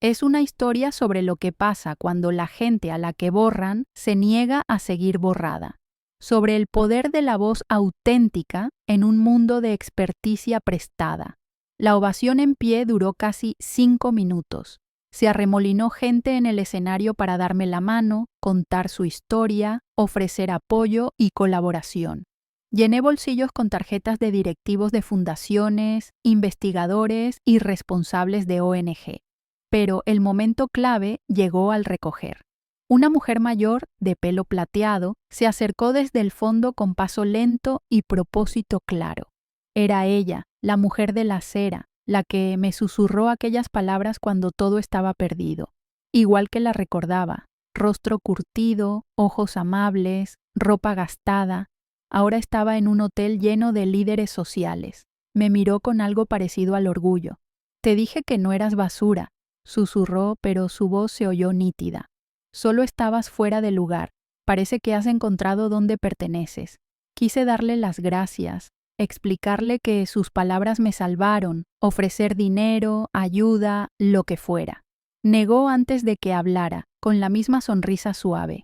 Es una historia sobre lo que pasa cuando la gente a la que borran se niega a seguir borrada. Sobre el poder de la voz auténtica en un mundo de experticia prestada. La ovación en pie duró casi 5 minutos. Se arremolinó gente en el escenario para darme la mano, contar su historia, ofrecer apoyo y colaboración. Llené bolsillos con tarjetas de directivos de fundaciones, investigadores y responsables de ONG. Pero el momento clave llegó al recoger. Una mujer mayor, de pelo plateado, se acercó desde el fondo con paso lento y propósito claro. Era ella, la mujer de la acera, la que me susurró aquellas palabras cuando todo estaba perdido. Igual que la recordaba, rostro curtido, ojos amables, ropa gastada. Ahora estaba en un hotel lleno de líderes sociales. Me miró con algo parecido al orgullo. Te dije que no eras basura, susurró, pero su voz se oyó nítida. Solo estabas fuera de lugar. Parece que has encontrado dónde perteneces. Quise darle las gracias, explicarle que sus palabras me salvaron, ofrecer dinero, ayuda, lo que fuera. Negó antes de que hablara, con la misma sonrisa suave.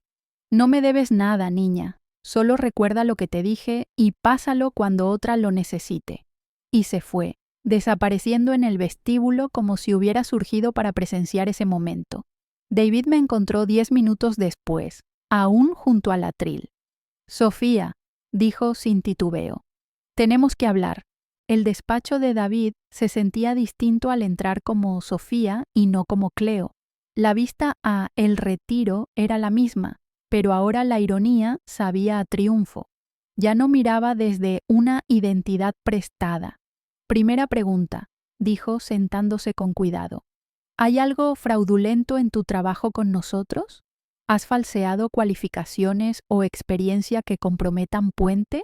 No me debes nada, niña. Solo recuerda lo que te dije y pásalo cuando otra lo necesite. Y se fue, desapareciendo en el vestíbulo como si hubiera surgido para presenciar ese momento. David me encontró 10 minutos después, aún junto al atril. «Sofía», dijo sin titubeo, «tenemos que hablar». El despacho de David se sentía distinto al entrar como Sofía y no como Cleo. La vista a El Retiro era la misma, pero ahora la ironía sabía a triunfo. Ya no miraba desde una identidad prestada. «Primera pregunta», dijo sentándose con cuidado. «¿Hay algo fraudulento en tu trabajo con nosotros? ¿Has falseado cualificaciones o experiencia que comprometan Puente?»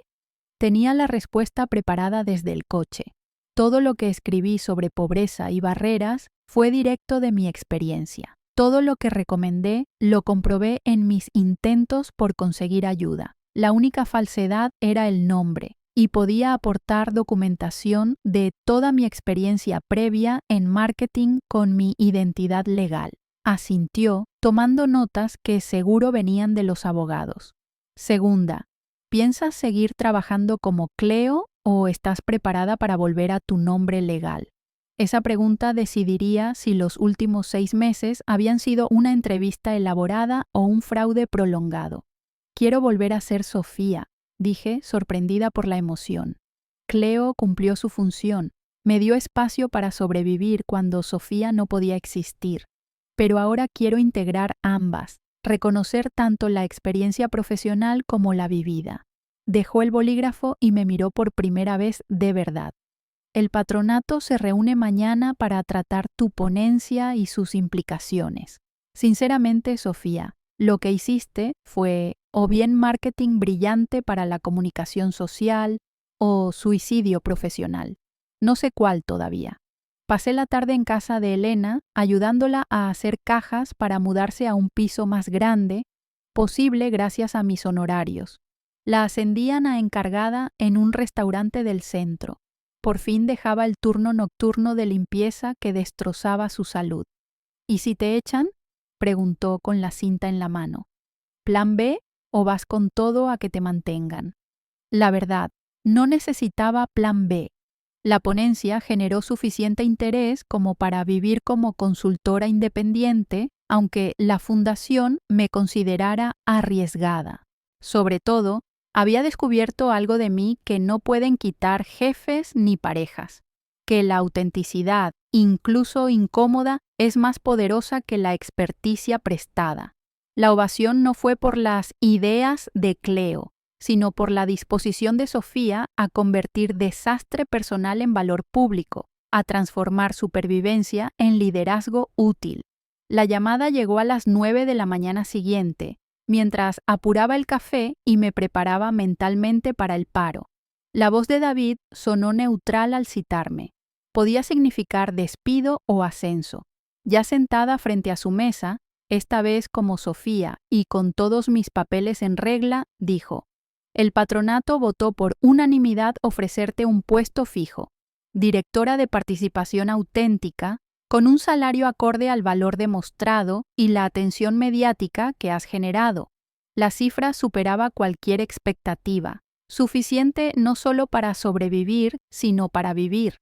Tenía la respuesta preparada desde el coche. Todo lo que escribí sobre pobreza y barreras fue directo de mi experiencia. Todo lo que recomendé lo comprobé en mis intentos por conseguir ayuda. La única falsedad era el nombre, y podía aportar documentación de toda mi experiencia previa en marketing con mi identidad legal. Asintió, tomando notas que seguro venían de los abogados. Segunda, ¿piensas seguir trabajando como Cleo o estás preparada para volver a tu nombre legal? Esa pregunta decidiría si los últimos 6 meses habían sido una entrevista elaborada o un fraude prolongado. «Quiero volver a ser Sofía», dije, sorprendida por la emoción. Cleo cumplió su función, me dio espacio para sobrevivir cuando Sofía no podía existir. Pero ahora quiero integrar ambas, reconocer tanto la experiencia profesional como la vivida. Dejó el bolígrafo y me miró por primera vez de verdad. «El patronato se reúne mañana para tratar tu ponencia y sus implicaciones. Sinceramente, Sofía, lo que hiciste fue o bien marketing brillante para la comunicación social o suicidio profesional. No sé cuál todavía. Pasé la tarde en casa de Elena ayudándola a hacer cajas para mudarse a un piso más grande, posible gracias a mis honorarios. La ascendían a encargada en un restaurante del centro. Por fin dejaba el turno nocturno de limpieza que destrozaba su salud. «¿Y si te echan?», preguntó con la cinta en la mano. «¿Plan B o vas con todo a que te mantengan?». La verdad, no necesitaba plan B. La ponencia generó suficiente interés como para vivir como consultora independiente, aunque la fundación me considerara arriesgada. Sobre todo, había descubierto algo de mí que no pueden quitar jefes ni parejas, que la autenticidad, incluso incómoda, es más poderosa que la experticia prestada. La ovación no fue por las ideas de Cleo, sino por la disposición de Sofía a convertir desastre personal en valor público, a transformar supervivencia en liderazgo útil. La llamada llegó a las 9 de la mañana siguiente, mientras apuraba el café y me preparaba mentalmente para el paro. La voz de David sonó neutral al citarme. Podía significar despido o ascenso. Ya sentada frente a su mesa, esta vez como Sofía y con todos mis papeles en regla, dijo: «El patronato votó por unanimidad ofrecerte un puesto fijo, directora de participación auténtica, con un salario acorde al valor demostrado y la atención mediática que has generado. La cifra superaba cualquier expectativa, suficiente no solo para sobrevivir, sino para vivir.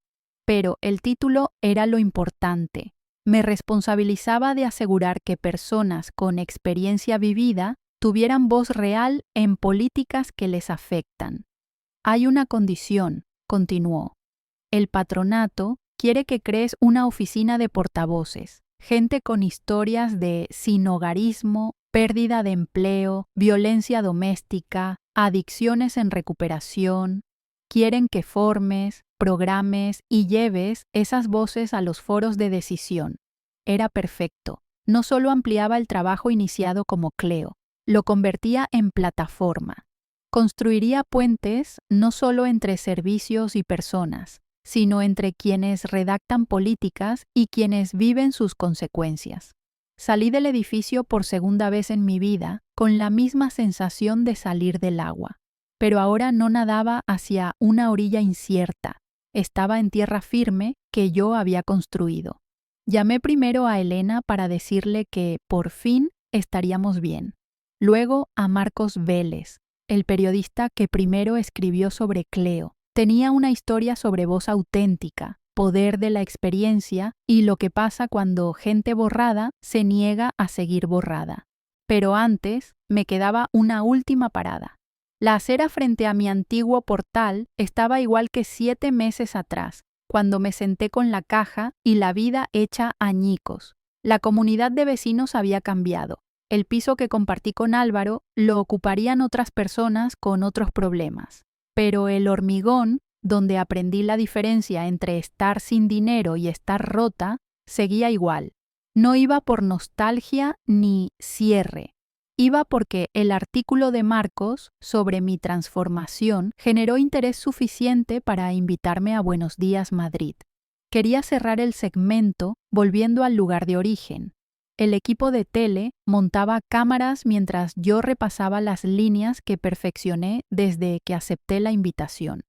Pero el título era lo importante. Me responsabilizaba de asegurar que personas con experiencia vivida tuvieran voz real en políticas que les afectan. Hay una condición», continuó. «El patronato quiere que crees una oficina de portavoces, gente con historias de sinhogarismo, pérdida de empleo, violencia doméstica, adicciones en recuperación. Quieren que formes, programes y lleves esas voces a los foros de decisión». Era perfecto. No solo ampliaba el trabajo iniciado como Cleo, lo convertía en plataforma. Construiría puentes no solo entre servicios y personas, sino entre quienes redactan políticas y quienes viven sus consecuencias. Salí del edificio por segunda vez en mi vida con la misma sensación de salir del agua, pero ahora no nadaba hacia una orilla incierta, estaba en tierra firme que yo había construido. Llamé primero a Elena para decirle que, por fin, estaríamos bien. Luego a Marcos Vélez, el periodista que primero escribió sobre Cleo. Tenía una historia sobre voz auténtica, poder de la experiencia y lo que pasa cuando gente borrada se niega a seguir borrada. Pero antes me quedaba una última parada. La acera frente a mi antiguo portal estaba igual que 7 meses atrás, cuando me senté con la caja y la vida hecha añicos. La comunidad de vecinos había cambiado. El piso que compartí con Álvaro lo ocuparían otras personas con otros problemas. Pero el hormigón, donde aprendí la diferencia entre estar sin dinero y estar rota, seguía igual. No iba por nostalgia ni cierre. Iba porque el artículo de Marcos sobre mi transformación generó interés suficiente para invitarme a Buenos Días Madrid. Quería cerrar el segmento volviendo al lugar de origen. El equipo de tele montaba cámaras mientras yo repasaba las líneas que perfeccioné desde que acepté la invitación.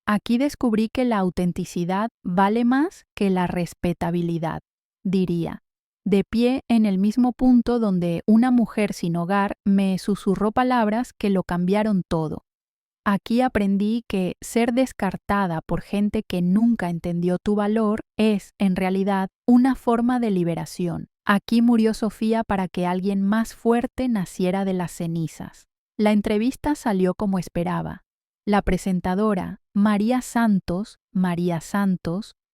Aquí descubrí que la autenticidad vale más que la respetabilidad, diría, de pie en el mismo punto donde una mujer sin hogar me susurró palabras que lo cambiaron todo. Aquí aprendí que ser descartada por gente que nunca entendió tu valor es, en realidad, una forma de liberación. Aquí murió Sofía para que alguien más fuerte naciera de las cenizas. La entrevista salió como esperaba. La presentadora, María Santos,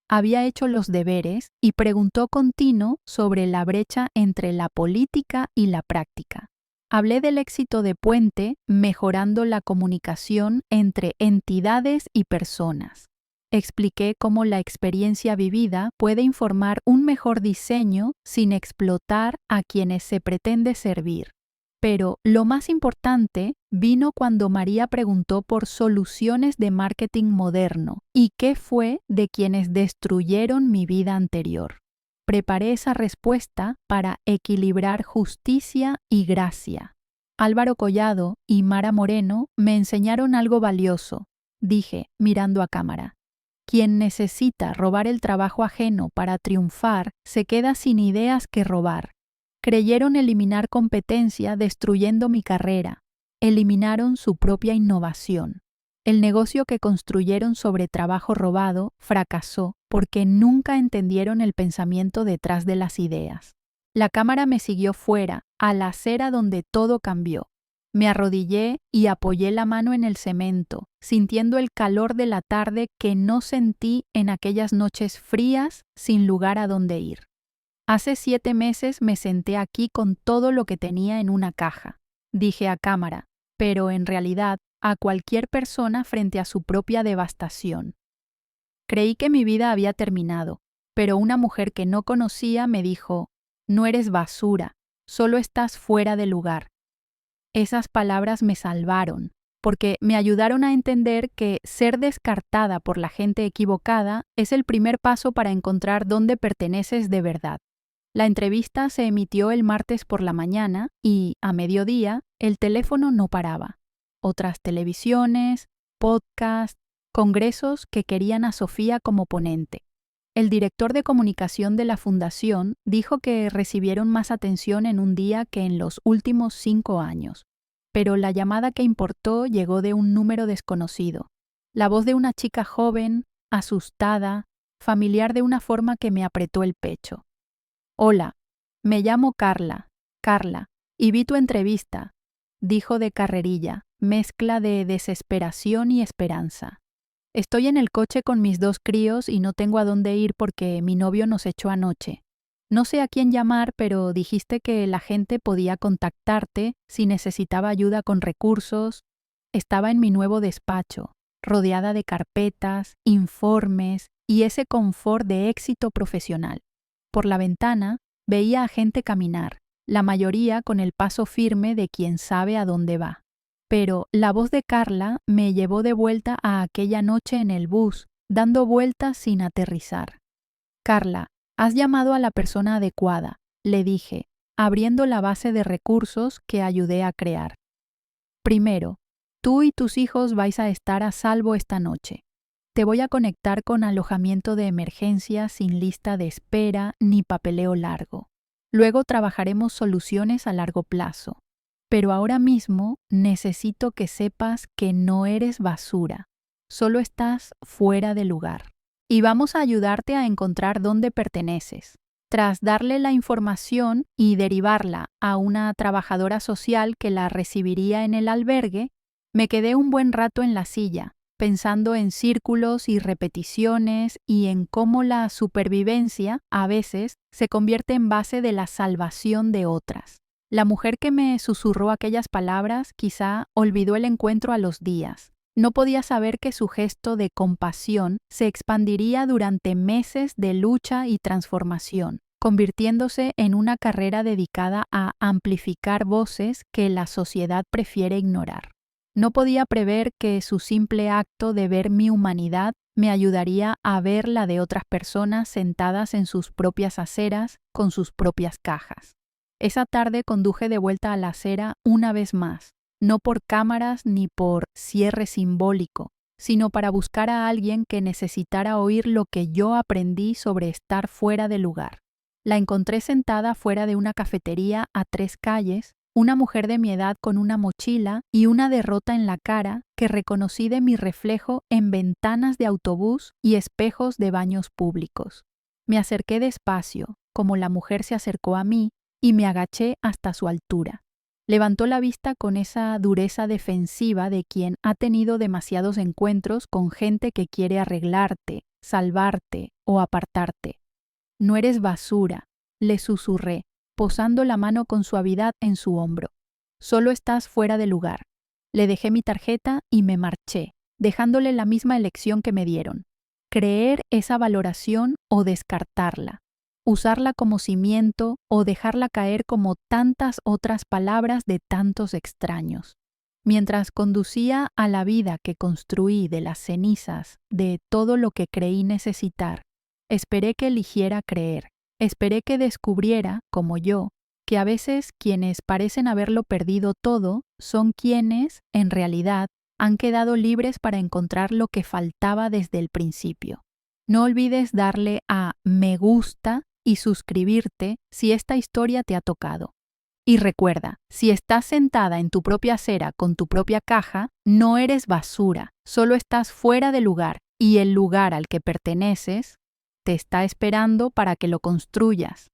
había hecho los deberes y preguntó con tino sobre la brecha entre la política y la práctica. Hablé del éxito de Puente mejorando la comunicación entre entidades y personas. Expliqué cómo la experiencia vivida puede informar un mejor diseño sin explotar a quienes se pretende servir. Pero lo más importante vino cuando María preguntó por soluciones de marketing moderno y qué fue de quienes destruyeron mi vida anterior. Preparé esa respuesta para equilibrar justicia y gracia. Álvaro Collado y Mara Moreno me enseñaron algo valioso, dije, mirando a cámara. Quien necesita robar el trabajo ajeno para triunfar se queda sin ideas que robar. Creyeron eliminar competencia destruyendo mi carrera. Eliminaron su propia innovación. El negocio que construyeron sobre trabajo robado fracasó porque nunca entendieron el pensamiento detrás de las ideas. La cámara me siguió fuera, a la acera donde todo cambió. Me arrodillé y apoyé la mano en el cemento, sintiendo el calor de la tarde que no sentí en aquellas noches frías sin lugar a dónde ir. Hace 7 meses me senté aquí con todo lo que tenía en una caja, dije a cámara, pero en realidad a cualquier persona frente a su propia devastación. Creí que mi vida había terminado, pero una mujer que no conocía me dijo, «No eres basura, solo estás fuera de lugar». Esas palabras me salvaron, porque me ayudaron a entender que ser descartada por la gente equivocada es el primer paso para encontrar dónde perteneces de verdad. La entrevista se emitió el martes por la mañana y, a mediodía, el teléfono no paraba. Otras televisiones, podcasts, congresos que querían a Sofía como ponente. El director de comunicación de la fundación dijo que recibieron más atención en un día que en los últimos 5 años. Pero la llamada que importó llegó de un número desconocido. La voz de una chica joven, asustada, familiar de una forma que me apretó el pecho. «Hola, me llamo Carla, y vi tu entrevista», dijo de carrerilla, mezcla de desesperación y esperanza. «Estoy en el coche con mis 2 críos y no tengo a dónde ir porque mi novio nos echó anoche. No sé a quién llamar, pero dijiste que la gente podía contactarte si necesitaba ayuda con recursos». Estaba en mi nuevo despacho, rodeada de carpetas, informes y ese confort de éxito profesional. Por la ventana veía a gente caminar, la mayoría con el paso firme de quien sabe a dónde va. Pero la voz de Carla me llevó de vuelta a aquella noche en el bus, dando vueltas sin aterrizar. «Carla, has llamado a la persona adecuada», le dije, abriendo la base de recursos que ayudé a crear. «Primero, tú y tus hijos vais a estar a salvo esta noche. Te voy a conectar con alojamiento de emergencia sin lista de espera ni papeleo largo. Luego trabajaremos soluciones a largo plazo. Pero ahora mismo necesito que sepas que no eres basura. Solo estás fuera de lugar». y vamos a ayudarte a encontrar dónde perteneces. Tras darle la información y derivarla a una trabajadora social que la recibiría en el albergue, me quedé un buen rato en la silla, pensando en círculos y repeticiones y en cómo la supervivencia, a veces, se convierte en base de la salvación de otras. La mujer que me susurró aquellas palabras quizá olvidó el encuentro a los días. No podía saber que su gesto de compasión se expandiría durante meses de lucha y transformación, convirtiéndose en una carrera dedicada a amplificar voces que la sociedad prefiere ignorar. No podía prever que su simple acto de ver mi humanidad me ayudaría a ver la de otras personas sentadas en sus propias aceras con sus propias cajas. Esa tarde conduje de vuelta a la acera una vez más, no por cámaras ni por cierre simbólico, sino para buscar a alguien que necesitara oír lo que yo aprendí sobre estar fuera de lugar. La encontré sentada fuera de una cafetería a 3 calles, una mujer de mi edad con una mochila y una derrota en la cara que reconocí de mi reflejo en ventanas de autobús y espejos de baños públicos. Me acerqué despacio, como la mujer se acercó a mí, y me agaché hasta su altura. Levantó la vista con esa dureza defensiva de quien ha tenido demasiados encuentros con gente que quiere arreglarte, salvarte o apartarte. «No eres basura», le susurré, posando la mano con suavidad en su hombro. «Solo estás fuera de lugar». Le dejé mi tarjeta y me marché, dejándole la misma elección que me dieron: creer esa valoración o descartarla. Usarla como cimiento o dejarla caer como tantas otras palabras de tantos extraños. Mientras conducía a la vida que construí de las cenizas de todo lo que creí necesitar, esperé que eligiera creer. Esperé que descubriera, como yo, que a veces quienes parecen haberlo perdido todo son quienes, en realidad, han quedado libres para encontrar lo que faltaba desde el principio. No olvides darle a me gusta y suscribirte si esta historia te ha tocado. Y recuerda, si estás sentada en tu propia acera con tu propia caja, no eres basura, solo estás fuera de lugar y el lugar al que perteneces te está esperando para que lo construyas.